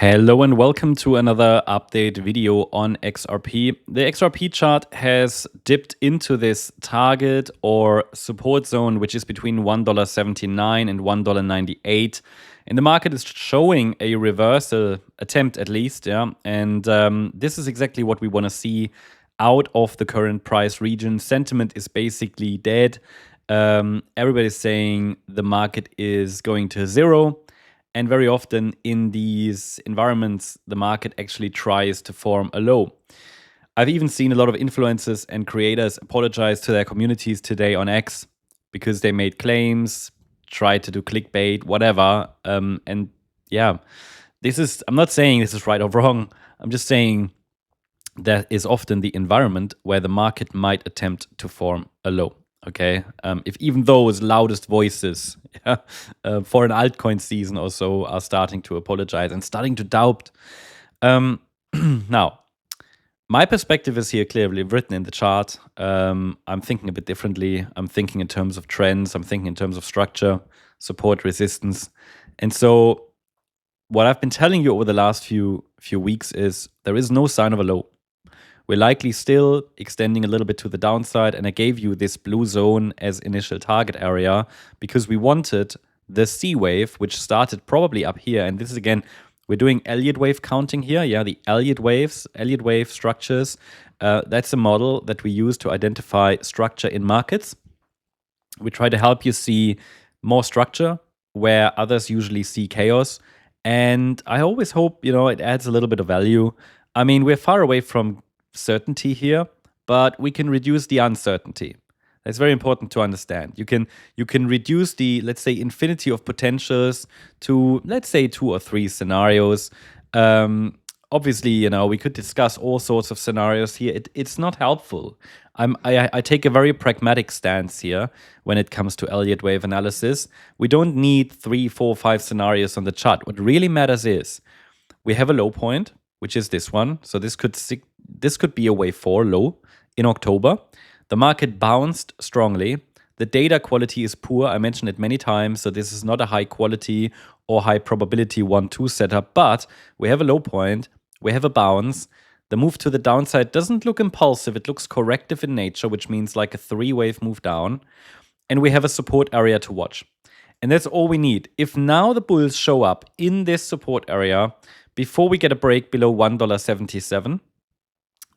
Hello and welcome to another update video on XRP. The XRP chart has dipped into this target or support zone, which is between $1.79 and $1.98. And the market is showing a reversal attempt at least, yeah. And this is exactly what we want to see out of the current price region. Sentiment is basically dead. Everybody's saying the market is going to zero. And very often in these environments, the market actually tries to form a low. I've even seen a lot of influencers and creators apologize to their communities today on X because they made claims, tried to do clickbait, whatever. And yeah, I'm not saying this is right or wrong. I'm just saying that is often the environment where the market might attempt to form a low. Okay, if even those loudest voices for an altcoin season or so are starting to apologize and starting to doubt. Now, my perspective is here clearly written in the chart. I'm thinking a bit differently. I'm thinking in terms of trends. I'm thinking in terms of structure, support, resistance. And so what I've been telling you over the last few weeks is there is no sign of a low. We're likely still extending a little bit to the downside, and I gave you this blue zone as initial target area because we wanted the C wave, which started probably up here. And this is, again, we're doing Elliott Wave counting here. Yeah, the Elliott Wave structures. That's a model that we use to identify structure in markets. We try to help you see more structure where others usually see chaos. And I always hope, it adds a little bit of value. I mean, we're far away from certainty here, but we can reduce the uncertainty. That's very important to understand. You can reduce the, let's say, infinity of potentials to, let's say, 2 or 3 scenarios. Obviously, we could discuss all sorts of scenarios here. It's not helpful. I take a very pragmatic stance here when it comes to Elliott Wave analysis. We don't need 3, 4, 5 scenarios on the chart. What really matters is we have a low point, which is this one. So this could be a wave 4 low in October. The market bounced strongly. The data quality is poor. I mentioned it many times. So this is not a high quality or high probability 1-2 setup, but we have a low point. We have a bounce. The move to the downside doesn't look impulsive. It looks corrective in nature, which means like a 3-wave move down. And we have a support area to watch. And that's all we need. If now the bulls show up in this support area before we get a break below $1.77,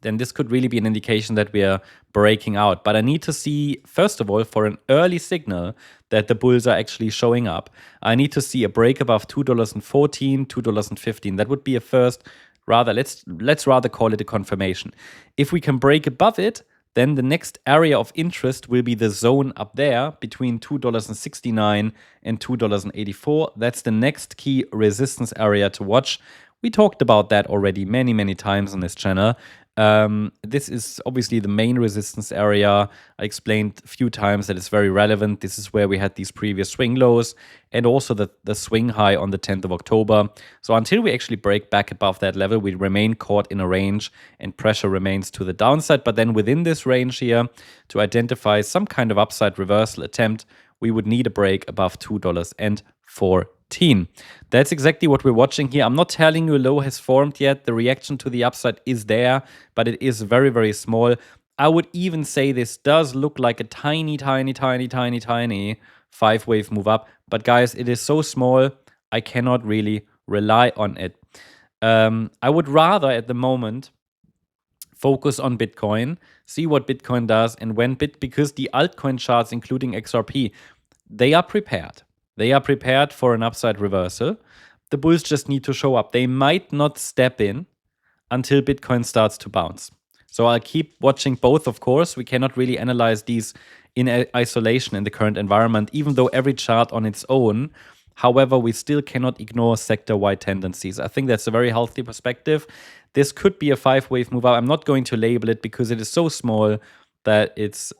then this could really be an indication that we are breaking out. But I need to see, first of all, for an early signal that the bulls are actually showing up, I need to see a break above $2.14, $2.15. That would be a first, let's rather call it a confirmation. If we can break above it, then the next area of interest will be the zone up there between $2.69 and $2.84. That's the next key resistance area to watch. We talked about that already many, many times on this channel. This is obviously the main resistance area. I explained a few times that it's very relevant. This is where we had these previous swing lows and also the swing high on the 10th of October. So until we actually break back above that level, we remain caught in a range and pressure remains to the downside. But then within this range here, to identify some kind of upside reversal attempt, we would need a break above $2.14. That's exactly what we're watching here. I'm not telling you a low has formed yet. The reaction to the upside is there, but it is very, very small. I would even say this does look like a tiny 5-wave move up. But guys, it is so small, I cannot really rely on it. I would rather at the moment focus on Bitcoin, see what Bitcoin does, and because the altcoin charts, including XRP, they are prepared. They are prepared for an upside reversal. The bulls just need to show up. They might not step in until Bitcoin starts to bounce. So I'll keep watching both, of course. We cannot really analyze these in isolation in the current environment, even though every chart on its own. However, we still cannot ignore sector-wide tendencies. I think that's a very healthy perspective. This could be a 5-wave move up. I'm not going to label it because it is so small that it's,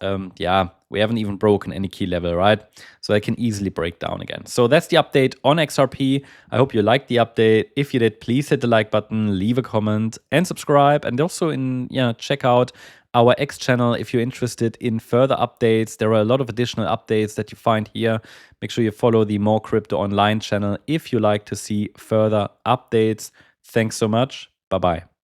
we haven't even broken any key level, right? So I can easily break down again. So that's the update on XRP. I hope you liked the update. If you did, please hit the like button, leave a comment, and subscribe. And also check out our X channel if you're interested in further updates. There are a lot of additional updates that you find here. Make sure you follow the More Crypto Online channel if you like to see further updates. Thanks so much. Bye bye.